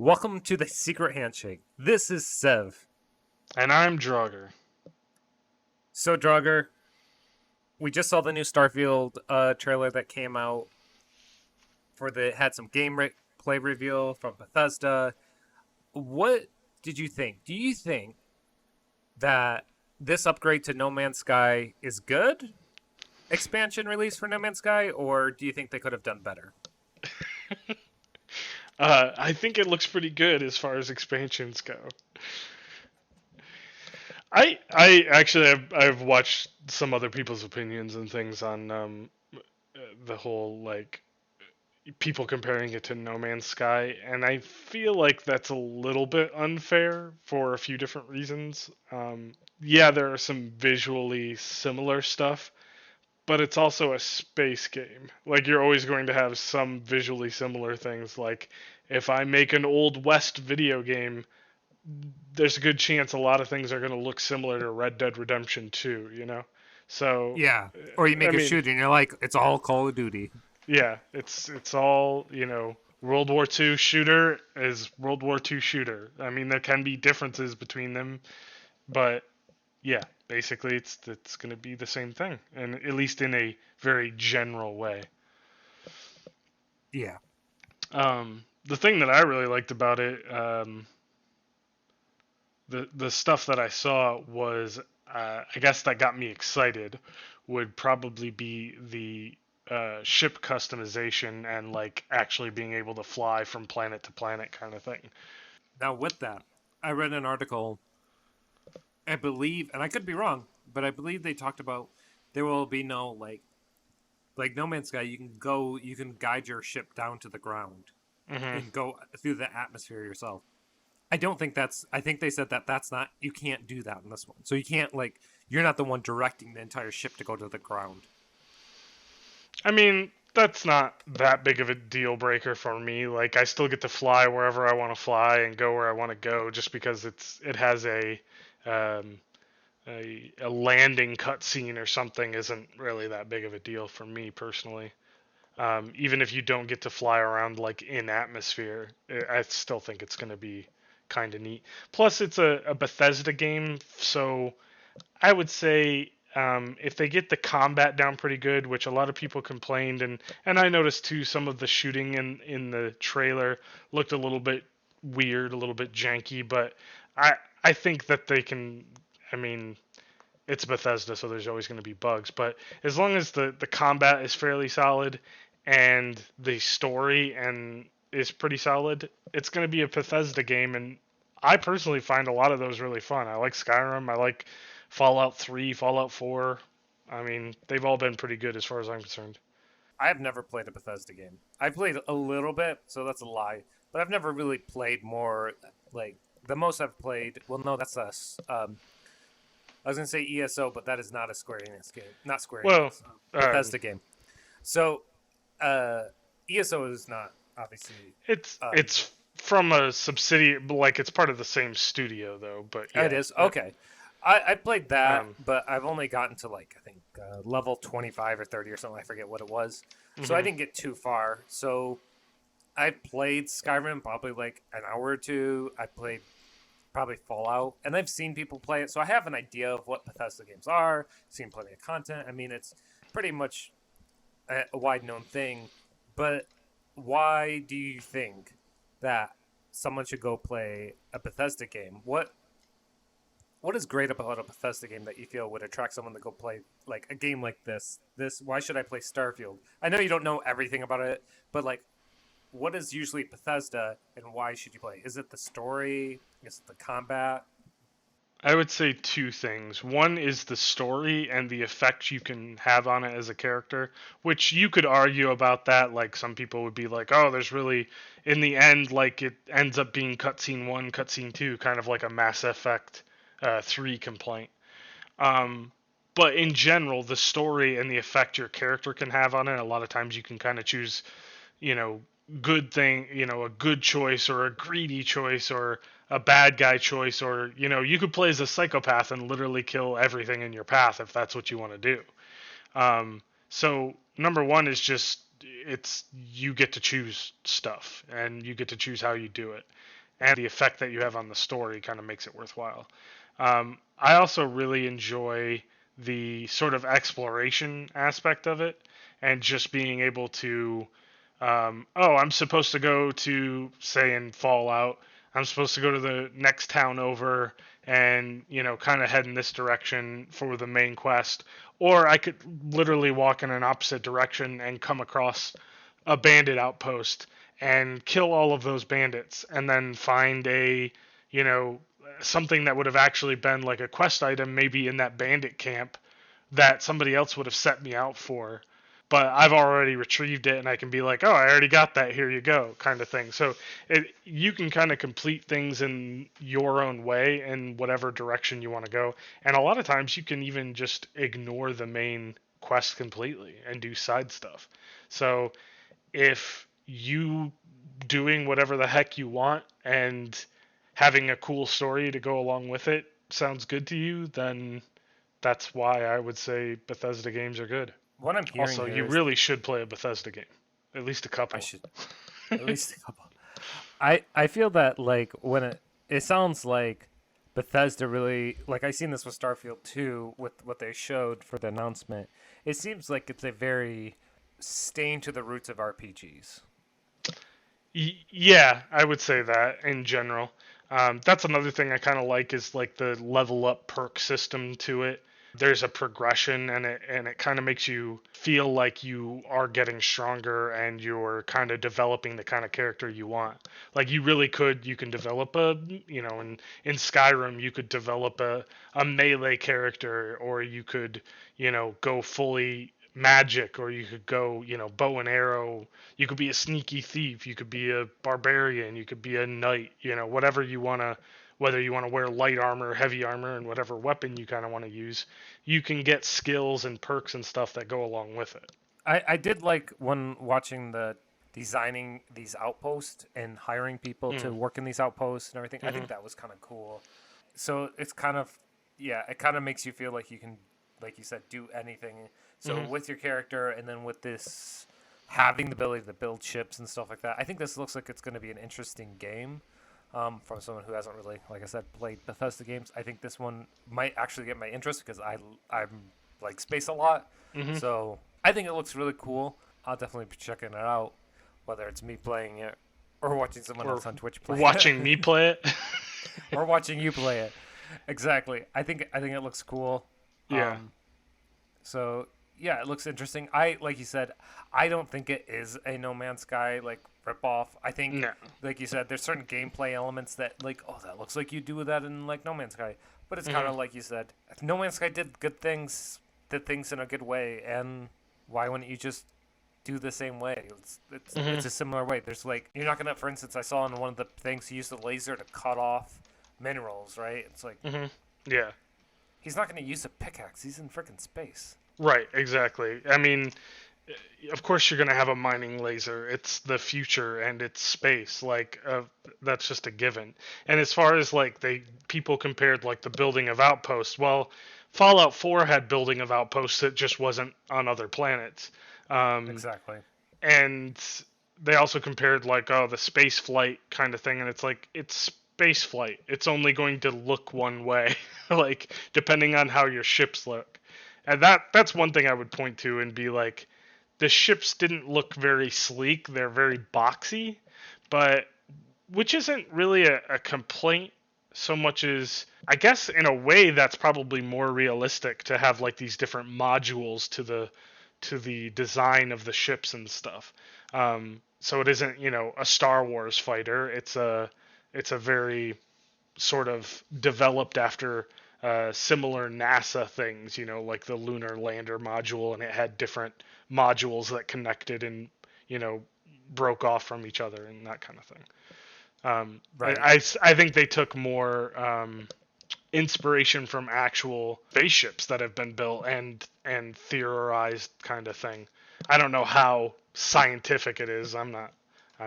Welcome to the Secret Handshake. This is Sev. And I'm Dragaur. So, Dragaur, we just saw the new Starfield trailer that came out had some play reveal from Bethesda. What did you think? Do you think that this upgrade to No Man's Sky is good? Expansion release for No Man's Sky, or do you think they could have done better? I think it looks pretty good as far as expansions go. I actually I've watched some other people's opinions and things on the whole like people comparing it to No Man's Sky, and I feel like that's a little bit unfair for a few different reasons. Yeah, there are some visually similar stuff, but it's also a space game. Like you're always going to have some visually similar things. Like if I make an old West video game, there's a good chance a lot of things are going to look similar to Red Dead Redemption 2, you know? So, Yeah. Or you I make a mean, shooter and you're like, it's all Call of Duty. yeah, it's all, World War II shooter is World War II shooter. I mean, there can be differences between them, but yeah, basically it's going to be the same thing, and at least in a very general way. Yeah. The thing that I really liked about it, the stuff that I saw was, I guess that got me excited, would probably be the ship customization and like actually being able to fly from planet to planet kind of thing. Now, with that, I read an article, I believe, and I could be wrong, but I believe they talked about there will be no like No Man's Sky. You can guide your ship down to the ground Hmm. and go through the atmosphere yourself. I don't think that's. I think they said that that's not. You can't do that in this one. So you can't you're not the one directing the entire ship to go to the ground. I mean, that's not that big of a deal breaker for me. Like, I still get to fly wherever I want to fly and go where I want to go, just because it has um, a landing cutscene or something isn't really that big of a deal for me personally. Even if you don't get to fly around like in atmosphere, I still think it's going to be kind of neat. Plus, it's a Bethesda game, so I would say if they get the combat down pretty good, which a lot of people complained, and I noticed too, some of the shooting in the trailer looked a little bit weird, a little bit janky, but I think that they can. I mean, it's Bethesda, so there's always going to be bugs. But as long as the combat is fairly solid and the story and is pretty solid, it's going to be a Bethesda game. And I personally find a lot of those really fun. I like Skyrim. I like Fallout 3, Fallout 4. I mean, they've all been pretty good as far as I'm concerned. I have never played a Bethesda game. I played a little bit, so that's a lie. But I've never really played more. Like the most I've played. Well, no, that's us. I was gonna say ESO, but that is not a Square Enix game. Not Square Well, Enix. um, Bethesda game. So uh, ESO is not obviously. Um, it's from a subsidiary, like it's part of the same studio though. But it yeah, is okay. I played that, um, but I've only gotten to I think level 25 or 30 or something. I forget what it was. So I mhm. didn't get too far. So I played Skyrim probably like an hour or two. I played probably Fallout, and I've seen people play it, so I have an idea of what Bethesda games are. Seen plenty of content. I mean, it's pretty much a wide known thing. But why do you think that someone should go play a Bethesda game? What is great about a Bethesda game that you feel would attract someone to go play like a game like this? Why should I play Starfield? I know you don't know everything about it, but what is usually Bethesda and why should you play? Is it the story? Is it the combat? I would say two things. One is the story and the effect you can have on it as a character, which you could argue about that. Like some people would be like, "Oh, there's really, in the end, like it ends up being cutscene one, cutscene two, kind of like a Mass Effect 3 complaint." Um, but in general, the story and the effect your character can have on it, a lot of times you can kind of choose, you know, a good choice or a greedy choice or a bad guy choice, or, you could play as a psychopath and literally kill everything in your path if that's what you want to do. So number one is just it's you get to choose stuff and you get to choose how you do it, and the effect that you have on the story kind of makes it worthwhile. I also really enjoy the sort of exploration aspect of it, and just being able to, oh, I'm supposed to go to, say in Fallout, I'm supposed to go to the next town over and, kind of head in this direction for the main quest. Or I could literally walk in an opposite direction and come across a bandit outpost and kill all of those bandits and then find you know, something that would have actually been like a quest item maybe in that bandit camp that somebody else would have set me out for, but I've already retrieved it and I can be like, oh, I already got that, here you go, kind of thing. So you can kind of complete things in your own way in whatever direction you want to go. And a lot of times you can even just ignore the main quest completely and do side stuff. So if you doing whatever the heck you want and having a cool story to go along with it sounds good to you, then that's why I would say Bethesda games are good. What I'm hearing Also, here you is really should play a Bethesda game, at least a I couple. should at least a couple. I feel that like when it sounds like Bethesda really like I seen this with Starfield 2 with what they showed for the announcement. It seems like it's a very staying to the roots of RPGs. Yeah, I would say that in general. That's another thing I kind of like is like the level up perk system to it. There's a progression, and it kind of makes you feel like you are getting stronger and you're kind of developing the kind of character you want. Like you can develop in Skyrim you could develop a melee character, or you could, go fully magic, or you could go, bow and arrow. You could be a sneaky thief, you could be a barbarian, you could be a knight, whatever you want to, whether you want to wear light armor, heavy armor, and whatever weapon you kind of want to use, you can get skills and perks and stuff that go along with it. I did like when watching the designing these outposts and hiring people to Mm. work in these outposts and everything. I Hmm. think that was kind of cool. So it's kind of yeah, it kind of makes you feel like you can, like you said, do anything. So Hmm. with your character, and then with this having the ability to build ships and stuff like that, I think this looks like it's going to be an interesting game. From someone who hasn't really, like I said, played Bethesda games, I think this one might actually get my interest because I'm like space a lot. Hmm. So I think it looks really cool. I'll definitely be checking it out, whether it's me playing it or watching someone Or else on Twitch play watching it, me play it. or watching you play it. Exactly. I think it looks cool. Yeah. So yeah, it looks interesting. I like you said, I don't think it is a No Man's Sky like ripoff. I think, No. like you said, there's certain gameplay elements that like, oh, that looks like you do that in like No Man's Sky. But it's kind of like you said, No Man's Sky did things in a good way, and why wouldn't you just do the same way? It's a similar way. There's like you're not gonna, for instance, I saw in one of the things he used the laser to cut off minerals, right? It's like Hmm. Yeah. he's not gonna use a pickaxe. He's in freaking space. Right. Exactly. I mean, of course you're going to have a mining laser. It's the future and it's space. Like that's just a given. And as far as like people compared like the building of outposts, well, Fallout 4 had building of outposts that just wasn't on other planets. Um, Exactly. and they also compared like, oh, the space flight kind of thing, and it's like it's space flight. It's only going to look one way, like depending on how your ships look. And that's one thing I would point to and be like, the ships didn't look very sleek. They're very boxy, but which isn't really a complaint so much as, I guess in a way that's probably more realistic to have like these different modules to the design of the ships and stuff. So it isn't, a Star Wars fighter. It's a very sort of developed after similar NASA things, like the lunar lander module, and it had different modules that connected and, you know, broke off from each other and that kind of thing. Right. I think they took more inspiration from actual spaceships that have been built and theorized kind of thing. I don't know how scientific it is. I'm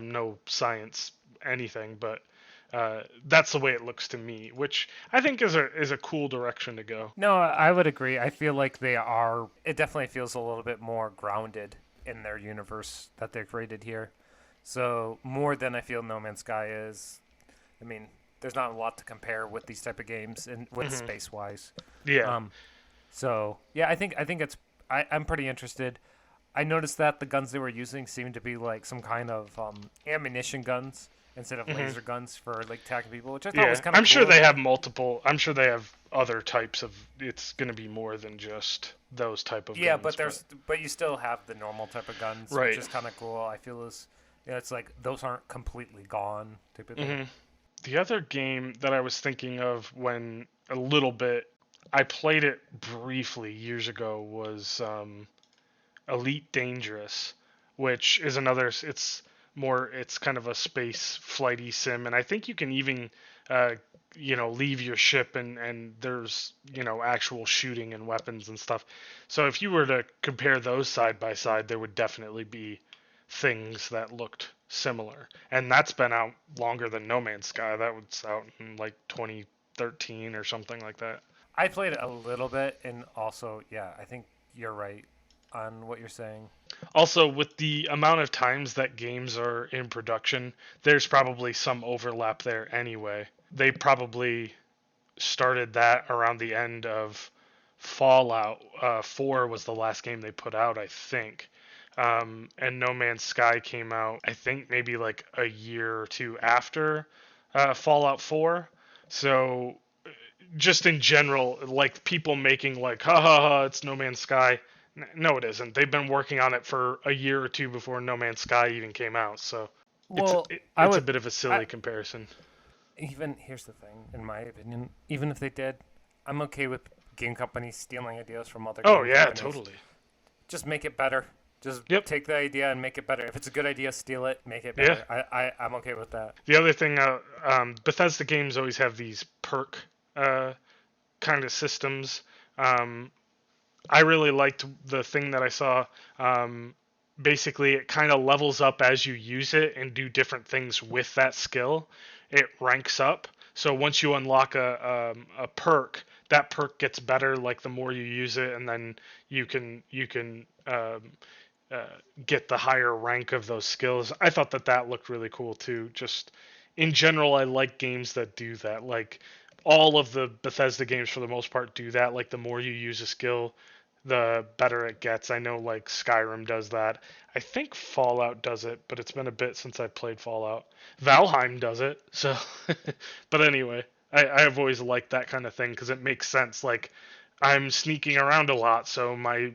no science anything, but that's the way it looks to me, which I think is a cool direction to go. No, I would agree. I feel like they are. It definitely feels a little bit more grounded in their universe that they created here. So more than I feel No Man's Sky is. I mean, there's not a lot to compare with these type of games and with Hmm. space wise. Yeah. Um, so yeah, I think it's I'm pretty interested. I noticed that the guns they were using seemed to be like some kind of ammunition guns instead of Hmm. laser guns for like attacking people, which I thought was Yeah. kind of I'm sure cool. they have multiple. I'm sure they have other types of. It's going to be more than just those type of Yeah, guns, but but there's but you still have the normal type of guns, which right. is kind of cool. I feel is it's like those aren't completely gone type of thing. Hmm. The other game that I was thinking of when a little bit, I played it briefly years ago, was Elite Dangerous, which is another. It's more. It's kind of a space flighty sim, and I think you can even, uh, leave your ship and there's actual shooting and weapons and stuff. So if you were to compare those side by side, there would definitely be things that looked similar, and that's been out longer than No Man's Sky. That was out in like 2013 or something like that. I played it a little bit, and also yeah, I think you're right on what you're saying. Also, with the amount of times that games are in production, there's probably some overlap there anyway. They probably started that around the end of Fallout. 4 was the last game they put out, I think. And No Man's Sky came out, I think, maybe like a year or two after Fallout 4. So just in general, like people making like, ha ha ha, it's No Man's Sky. No, it isn't. They've been working on it for a year or two before No Man's Sky even came out. So Well, I it's a would. bit of a I silly comparison. even here's the thing, in my opinion, even if they did, I'm okay with game companies stealing ideas from other Oh game yeah, companies. totally. Just make it better. Just Yep. take the idea and make it better. If it's a good idea, steal it, make it Yeah. better. I'm okay with that. The other thing, Bethesda games always have these perk uh, kind of systems. Um, I really liked the thing that I saw. Basically, it kind of levels up as you use it and do different things with that skill. It ranks up. So once you unlock a perk, that perk gets better like the more you use it, and then you can uh, get the higher rank of those skills. I thought that that looked really cool too. Just in general, I like games that do that. Like all of the Bethesda games for the most part do that. Like the more you use a skill, the better it gets. I know like Skyrim does that. I think Fallout does it, but it's been a bit since I played Fallout. Valheim does it. So, but anyway, I have always liked that kind of thing because it makes sense. Like I'm sneaking around a lot, so my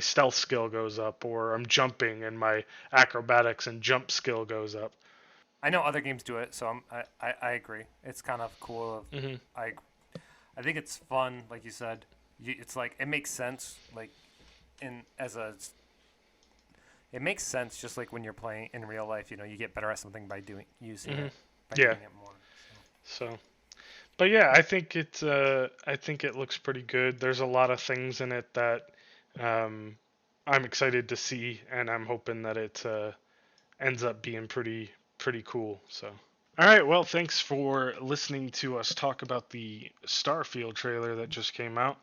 stealth skill goes up, or I'm jumping and my acrobatics and jump skill goes up. I know other games do it, so I agree. It's kind of cool. Hmm. I I think it's fun, like you said. It's like it makes sense, like in as a it makes sense just like when you're playing in real life. You get better at something by doing using Hmm. it by Yeah. doing it more. So, but yeah, I think it looks pretty good. There's a lot of things in it that um, I'm excited to see, and I'm hoping that it ends up being pretty cool. So. All right, well, thanks for listening to us talk about the Starfield trailer that just came out.